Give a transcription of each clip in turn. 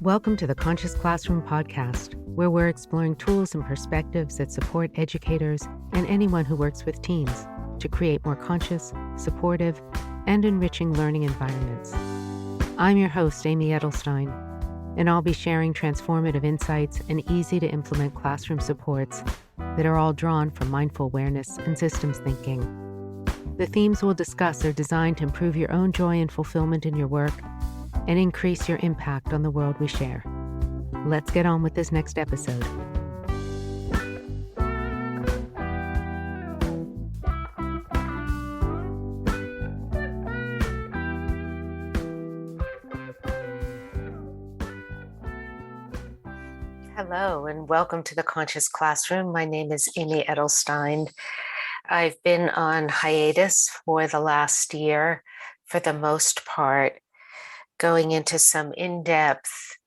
Welcome to the Conscious Classroom podcast, where we're exploring tools and perspectives that support educators and anyone who works with teens to create more conscious, supportive, and enriching learning environments. I'm your host, Amy Edelstein, and I'll be sharing transformative insights and easy-to-implement classroom supports that are all drawn from mindful awareness and systems thinking. The themes we'll discuss are designed to improve your own joy and fulfillment in your work and increase your impact on the world we share. Let's get on with this next episode. Hello, and welcome to the Conscious Classroom. My name is Amy Edelstein. I've been on hiatus for the last year, for the most part, going into some in-depth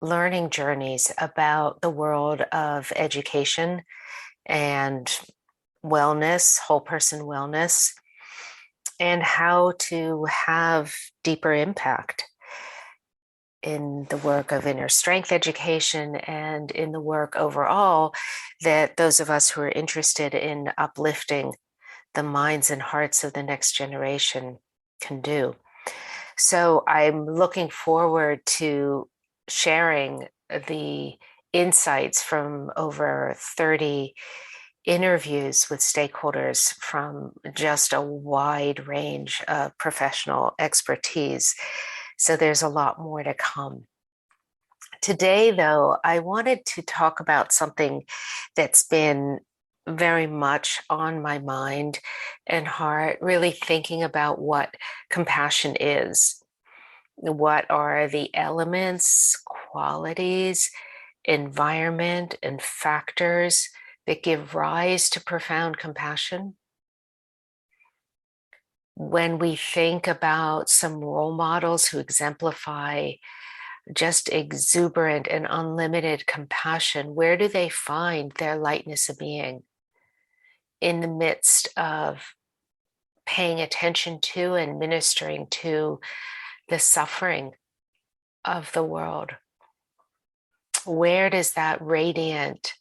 learning journeys about the world of education and wellness, whole person wellness, and how to have deeper impact in the work of inner strength education and in the work overall that those of us who are interested in uplifting the minds and hearts of the next generation can do. So I'm looking forward to sharing the insights from over 30 interviews with stakeholders from just a wide range of professional expertise. So there's a lot more to come. Today, though, I wanted to talk about something that's been very much on my mind and heart, really thinking about what compassion is. What are the elements, qualities, environment, and factors that give rise to profound compassion? When we think about some role models who exemplify just exuberant and unlimited compassion, where do they find their lightness of being? In the midst of paying attention to and ministering to the suffering of the world. Where does that radiant,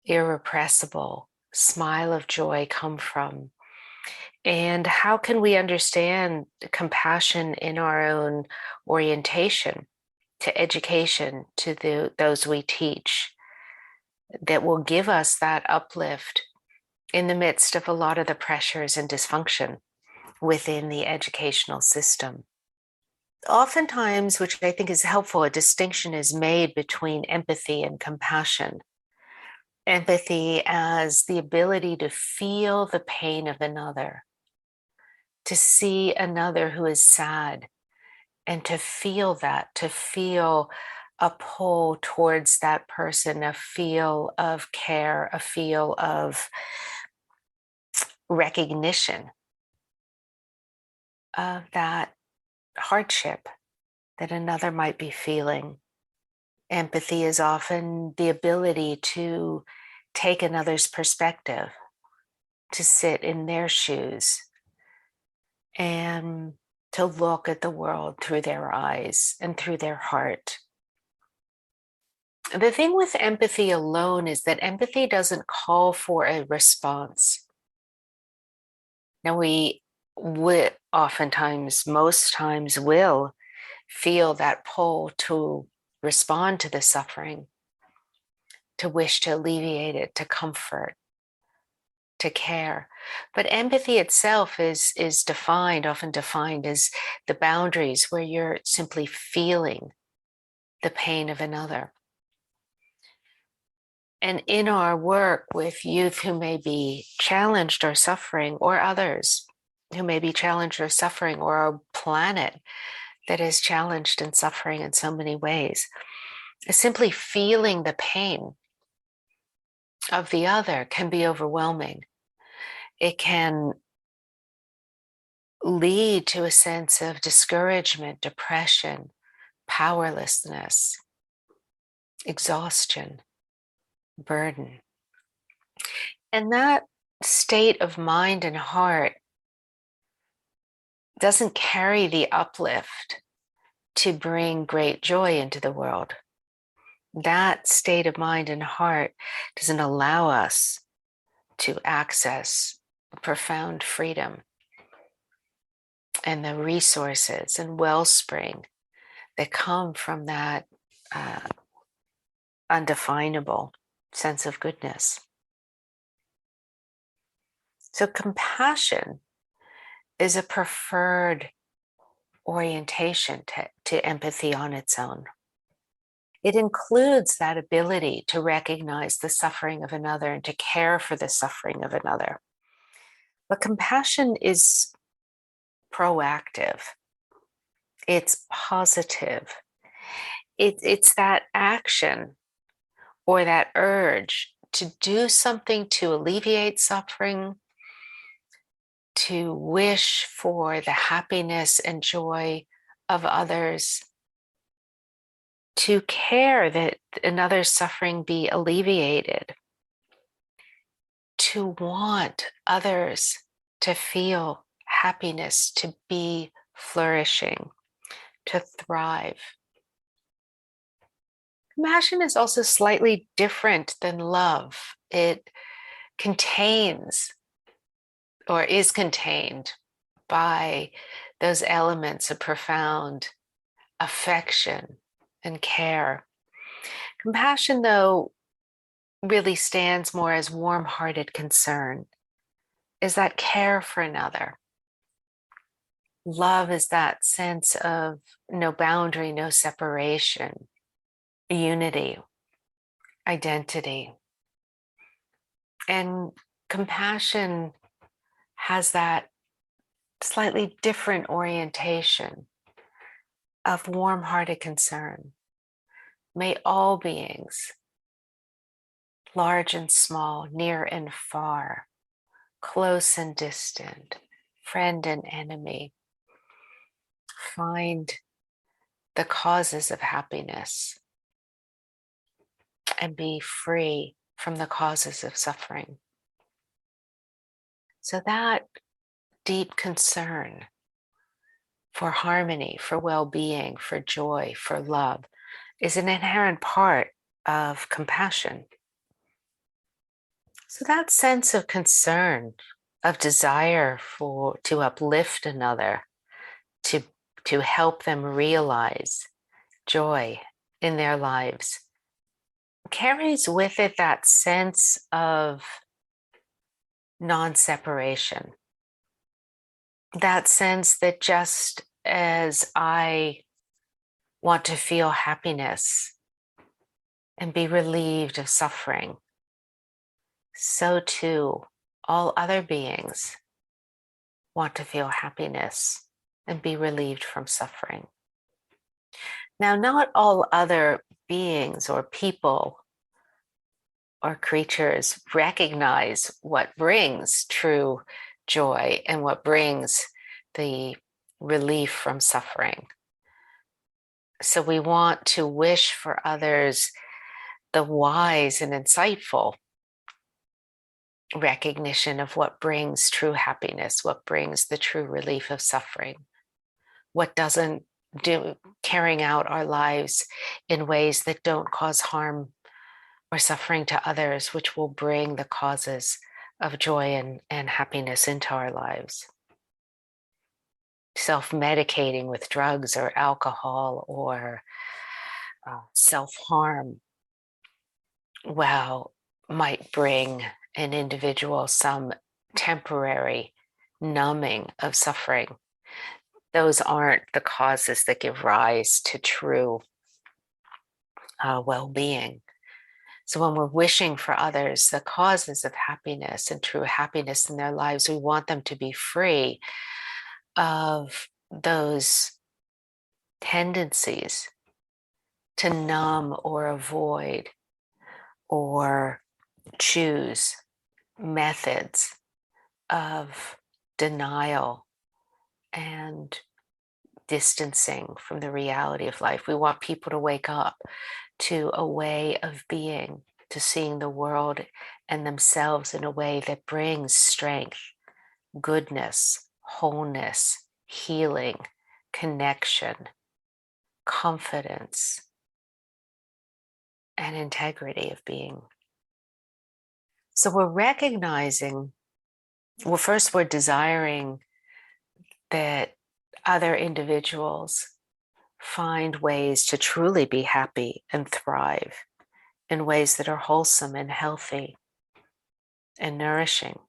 irrepressible smile of joy come from? And how can we understand compassion in our own orientation to education, to those we teach, that will give us that uplift in the midst of a lot of the pressures and dysfunction within the educational system? Oftentimes, which I think is helpful, a distinction is made between empathy and compassion. Empathy as the ability to feel the pain of another, to see another who is sad, and to feel that, to feel a pull towards that person, a feel of care, a feel of recognition of that hardship that another might be feeling. Empathy is often the ability to take another's perspective, to sit in their shoes, and to look at the world through their eyes and through their heart. The thing with empathy alone is that empathy doesn't call for a response. Now, we oftentimes, most times, will feel that pull to respond to the suffering, to wish to alleviate it, to comfort, to care. But empathy itself is often defined as the boundaries where you're simply feeling the pain of another. And in our work with youth who may be challenged or suffering, or others who may be challenged or suffering, or our planet that is challenged and suffering in so many ways, simply feeling the pain of the other can be overwhelming. It can lead to a sense of discouragement, depression, powerlessness, exhaustion, burden. And that state of mind and heart doesn't carry the uplift to bring great joy into the world. That state of mind and heart doesn't allow us to access profound freedom and the resources and wellspring that come from that undefinable sense of goodness. So compassion is a preferred orientation to empathy on its own. It includes that ability to recognize the suffering of another and to care for the suffering of another. But compassion is proactive. It's positive. It's that action or that urge to do something to alleviate suffering, to wish for the happiness and joy of others, to care that another's suffering be alleviated, to want others to feel happiness, to be flourishing, to thrive. Compassion is also slightly different than love. It contains or is contained by those elements of profound affection and care. Compassion, though, really stands more as warm-hearted concern, is that care for another. Love is that sense of no boundary, no separation, unity, identity. And compassion has that slightly different orientation of warm-hearted concern. May all beings, large and small, near and far, close and distant, friend and enemy, find the causes of happiness and be free from the causes of suffering. So that deep concern for harmony, for well-being, for joy, for love is an inherent part of compassion. So that sense of concern, of desire to uplift another, to help them realize joy in their lives, carries with it that sense of non-separation. That sense that just as I want to feel happiness and be relieved of suffering, so too all other beings want to feel happiness and be relieved from suffering. Now, not all other beings or people or creatures recognize what brings true joy and what brings the relief from suffering. So we want to wish for others the wise and insightful recognition of what brings true happiness, what brings the true relief of suffering, what doesn't do, carrying out our lives in ways that don't cause harm or suffering to others, which will bring the causes of joy and happiness into our lives. Self-medicating with drugs or alcohol or self-harm, well, might bring an individual some temporary numbing of suffering. Those aren't the causes that give rise to true well-being. So when we're wishing for others the causes of happiness and true happiness in their lives, we want them to be free of those tendencies to numb or avoid or choose methods of denial and distancing from the reality of life. We want people to wake up to a way of being, to seeing the world and themselves in a way that brings strength, goodness, wholeness, healing, connection, confidence, and integrity of being. So we're recognizing, well, first we're desiring that other individuals find ways to truly be happy and thrive in ways that are wholesome and healthy and nourishing.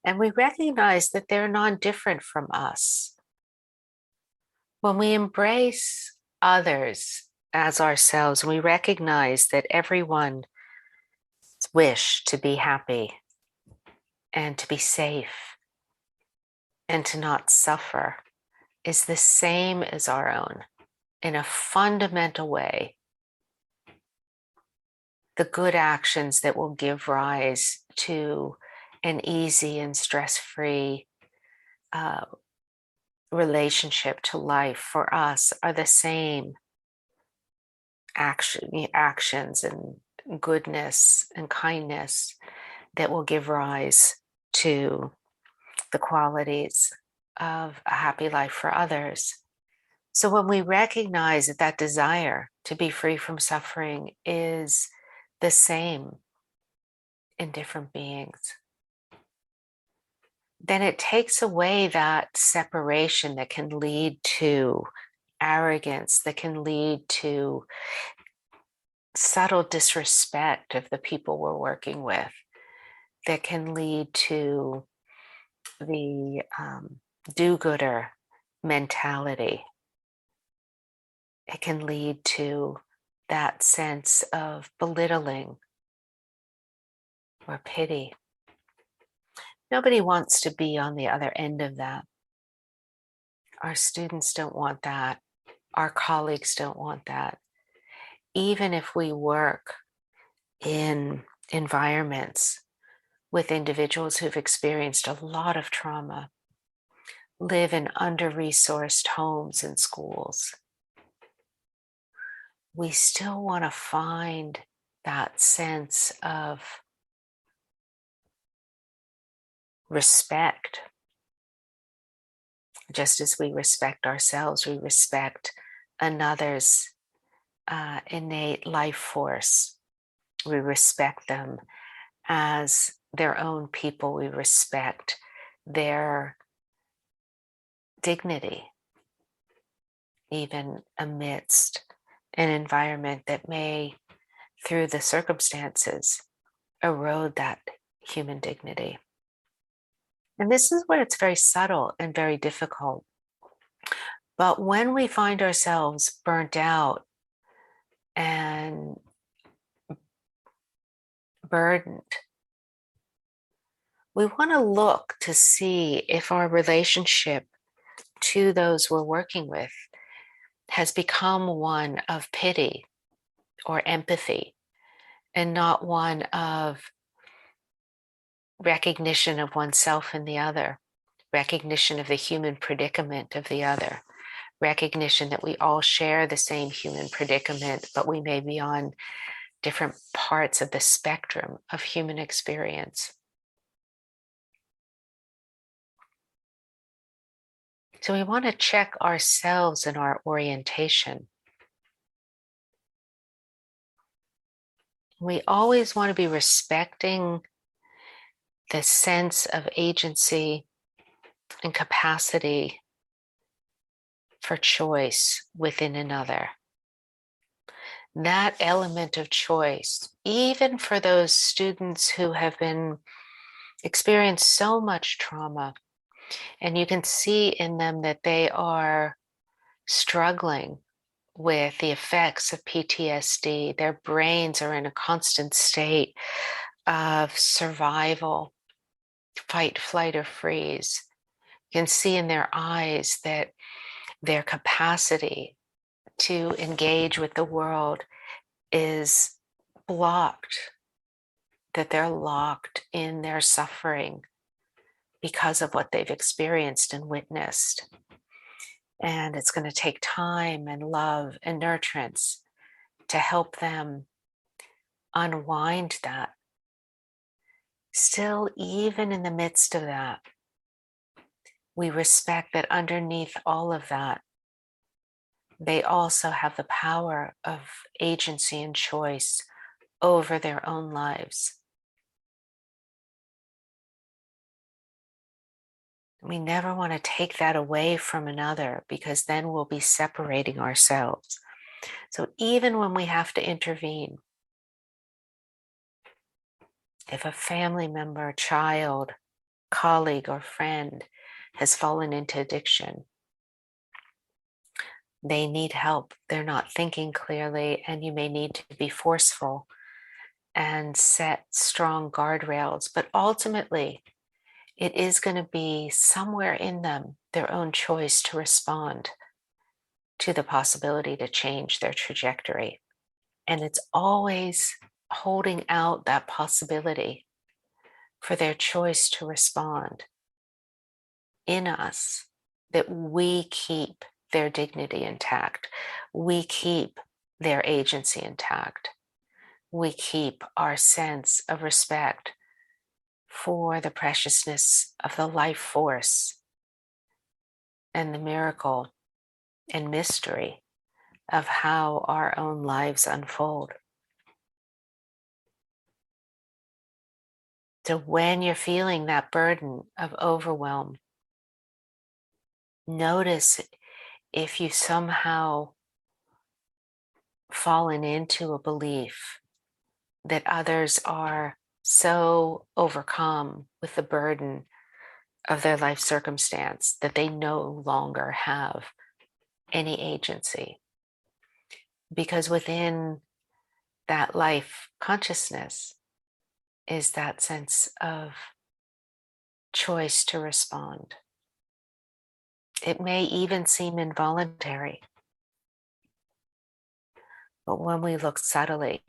And we recognize that they're non-different from us. When we embrace others as ourselves, we recognize that everyone's wish to be happy and to be safe and to not suffer is the same as our own in a fundamental way. The good actions that will give rise to an easy and stress-free relationship to life for us are the same actions and goodness and kindness that will give rise to the qualities of a happy life for others. So when we recognize that that desire to be free from suffering is the same in different beings, then it takes away that separation that can lead to arrogance, that can lead to subtle disrespect of the people we're working with, that can lead to the do-gooder mentality. It can lead to that sense of belittling or pity. Nobody wants to be on the other end of that. Our students don't want that. Our colleagues don't want that. Even if we work in environments with individuals who've experienced a lot of trauma, live in under-resourced homes and schools, we still want to find that sense of respect. Just as we respect ourselves, we respect another's innate life force. We respect them as their own people. We respect their dignity, even amidst an environment that may, through the circumstances, erode that human dignity. And this is where it's very subtle and very difficult. But when we find ourselves burnt out and burdened, we want to look to see if our relationship to those we're working with has become one of pity or empathy and not one of recognition of oneself and the other, recognition of the human predicament of the other, recognition that we all share the same human predicament, but we may be on different parts of the spectrum of human experience. So we want to check ourselves and our orientation. We always want to be respecting the sense of agency and capacity for choice within another. That element of choice, even for those students who have been experienced so much trauma, and you can see in them that they are struggling with the effects of PTSD. Their brains are in a constant state of survival, fight, flight, or freeze. You can see in their eyes that their capacity to engage with the world is blocked, that they're locked in their suffering because of what they've experienced and witnessed. And it's going to take time and love and nurturance to help them unwind that. Still, even in the midst of that, we respect that underneath all of that, they also have the power of agency and choice over their own lives. We never want to take that away from another, because then we'll be separating ourselves. So even when we have to intervene, if a family member, child, colleague, or friend has fallen into addiction, they need help. They're not thinking clearly, and you may need to be forceful and set strong guardrails. But ultimately, it is going to be somewhere in them their own choice to respond to the possibility to change their trajectory. And it's always holding out that possibility for their choice to respond in us, that we keep their dignity intact, we keep their agency intact, we keep our sense of respect for the preciousness of the life force and the miracle and mystery of how our own lives unfold. So when you're feeling that burden of overwhelm, notice if you somehow fallen into a belief that others are so overcome with the burden of their life circumstance that they no longer have any agency. Because within that life consciousness is that sense of choice to respond. It may even seem involuntary, but when we look subtly,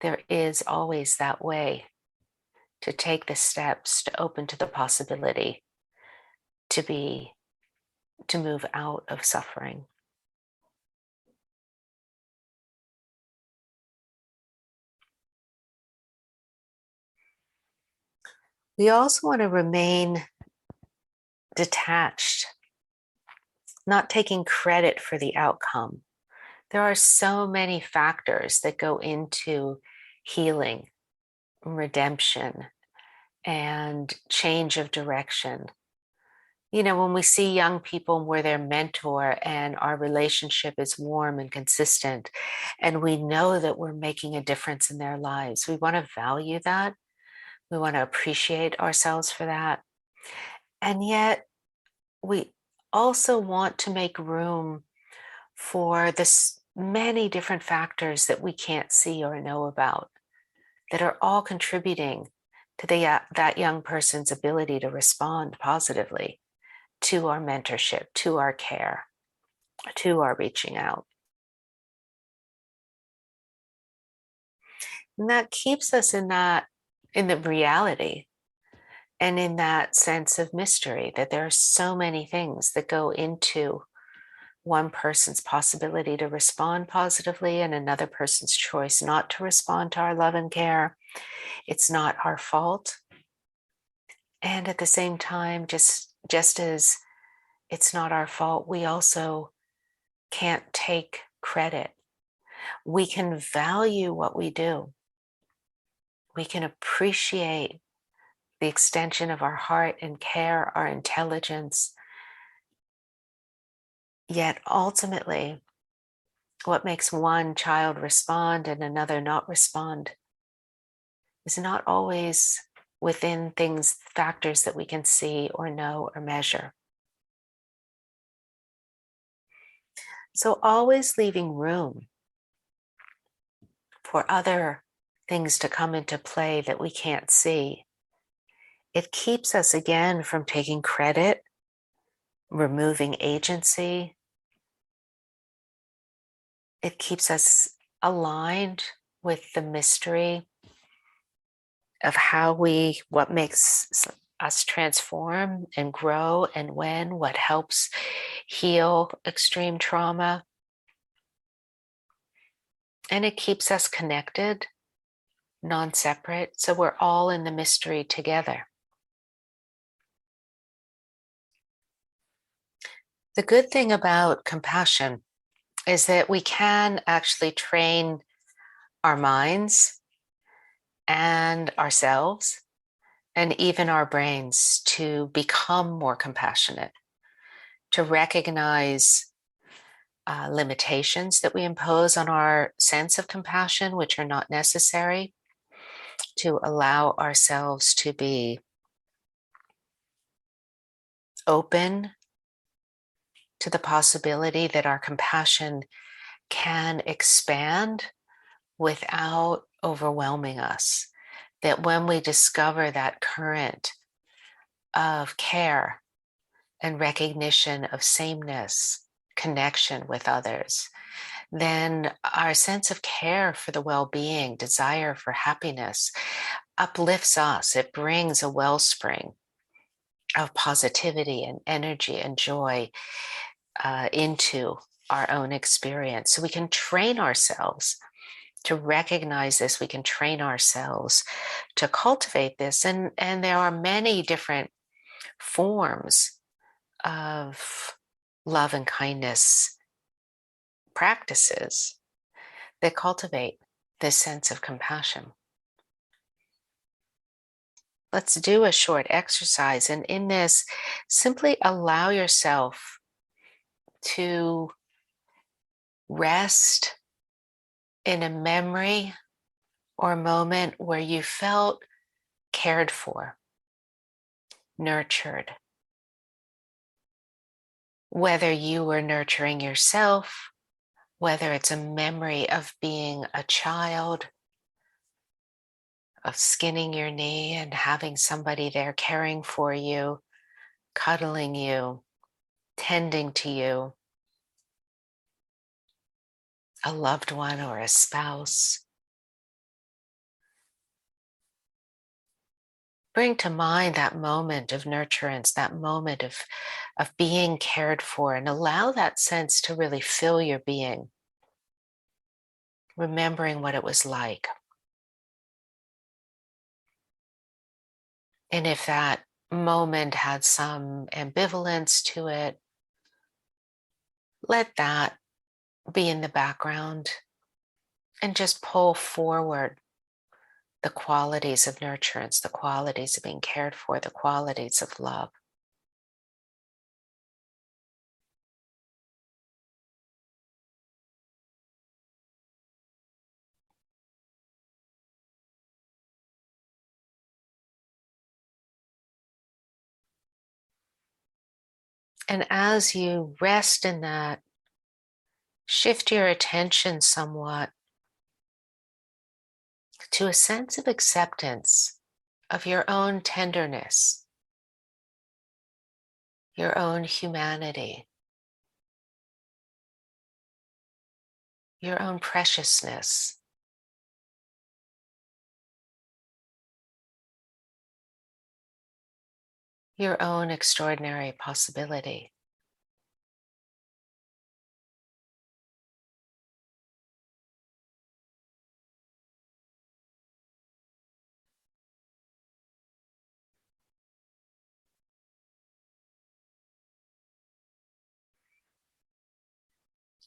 there is always that way to take the steps to open to the possibility to move out of suffering. We also want to remain detached, not taking credit for the outcome. There are so many factors that go into healing, redemption, and change of direction. You know, when we see young people where their mentor and our relationship is warm and consistent, and we know that we're making a difference in their lives, we want to value that. We want to appreciate ourselves for that. And yet, we also want to make room for this many different factors that we can't see or know about, that are all contributing to that young person's ability to respond positively to our mentorship, to our care, to our reaching out. And that keeps us in the reality and in that sense of mystery, that there are so many things that go into one person's possibility to respond positively and another person's choice not to respond to our love and care. It's not our fault. And at the same time, just as it's not our fault, we also can't take credit. We can value what we do. We can appreciate the extension of our heart and care, our intelligence. Yet ultimately, what makes one child respond and another not respond is not always within factors that we can see or know or measure. So always leaving room for other things to come into play that we can't see. It keeps us again from taking credit, removing agency. It keeps us aligned with the mystery of what makes us transform and grow, and what helps heal extreme trauma. And it keeps us connected, non-separate, so we're all in the mystery together. The good thing about compassion is that we can actually train our minds and ourselves and even our brains to become more compassionate, to recognize limitations that we impose on our sense of compassion, which are not necessary, to allow ourselves to be open to the possibility that our compassion can expand without overwhelming us. That when we discover that current of care and recognition of sameness, connection with others, then our sense of care for the well-being, desire for happiness uplifts us. It brings a wellspring of positivity and energy and joy into our own experience. So we can train ourselves to recognize this. We can train ourselves to cultivate this. And there are many different forms of love and kindness practices that cultivate this sense of compassion. Let's do a short exercise. And in this, simply allow yourself to rest in a memory or moment where you felt cared for, nurtured. Whether you were nurturing yourself, whether it's a memory of being a child, of skinning your knee and having somebody there caring for you, cuddling you, tending to you, a loved one or a spouse. Bring to mind that moment of nurturance, that moment of being cared for, and allow that sense to really fill your being, remembering what it was like. And if that moment had some ambivalence to it, let that be in the background and just pull forward the qualities of nurturance, the qualities of being cared for, the qualities of love. And as you rest in that, shift your attention somewhat to a sense of acceptance of your own tenderness, your own humanity, your own preciousness. Your own extraordinary possibility.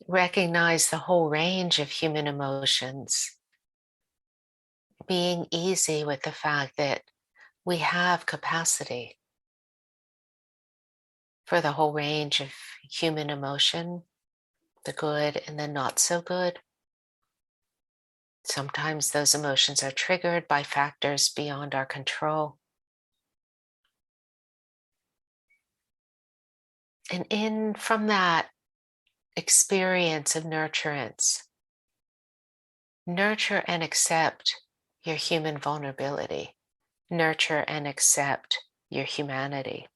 Recognize the whole range of human emotions, being easy with the fact that we have capacity for the whole range of human emotion, the good and the not so good. Sometimes those emotions are triggered by factors beyond our control. And from that experience of nurturance, nurture and accept your human vulnerability. Nurture and accept your humanity.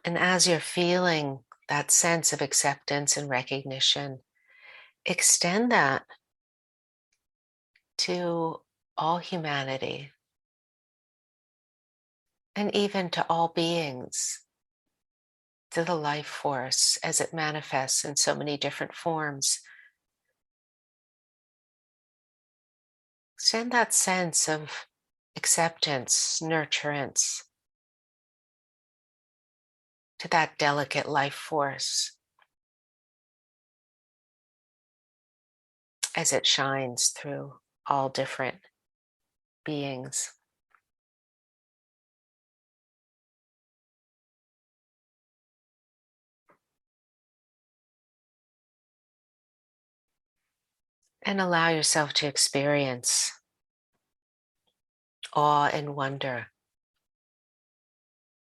And as you're feeling that sense of acceptance and recognition, extend that to all humanity and even to all beings, to the life force as it manifests in so many different forms. Send that sense of acceptance, nurturance to that delicate life force as it shines through all different beings. And allow yourself to experience awe and wonder,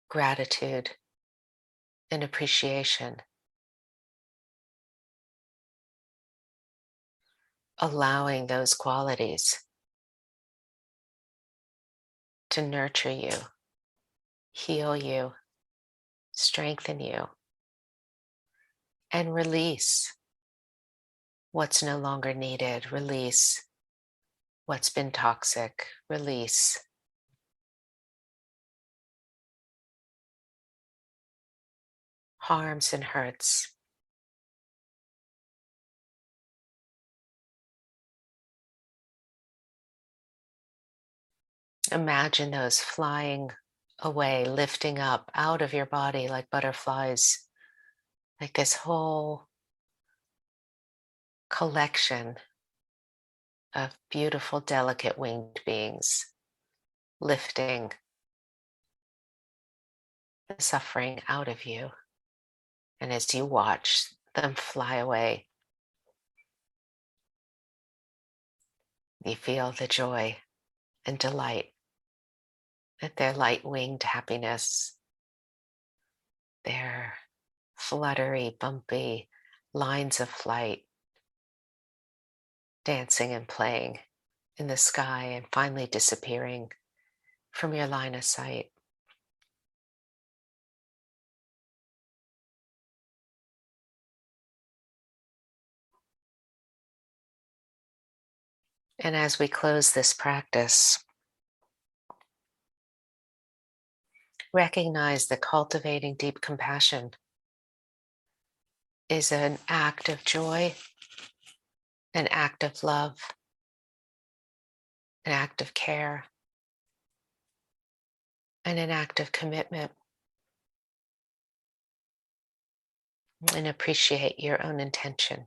gratitude and appreciation. Allowing those qualities to nurture you, heal you, strengthen you, and release what's no longer needed, release what's been toxic, release harms and hurts. Imagine those flying away, lifting up out of your body like butterflies, like this whole collection of beautiful, delicate winged beings lifting the suffering out of you. And as you watch them fly away, you feel the joy and delight at their light-winged happiness, their fluttery, bumpy lines of flight, dancing and playing in the sky and finally disappearing from your line of sight. And as we close this practice, recognize that cultivating deep compassion is an act of joy, an act of love, an act of care, and an act of commitment. And appreciate your own intention.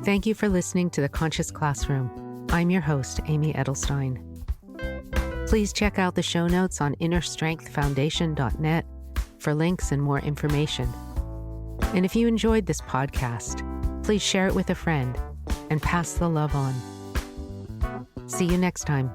Thank you for listening to The Conscious Classroom. I'm your host, Amy Edelstein. Please check out the show notes on innerstrengthfoundation.net for links and more information. And if you enjoyed this podcast, please share it with a friend and pass the love on. See you next time.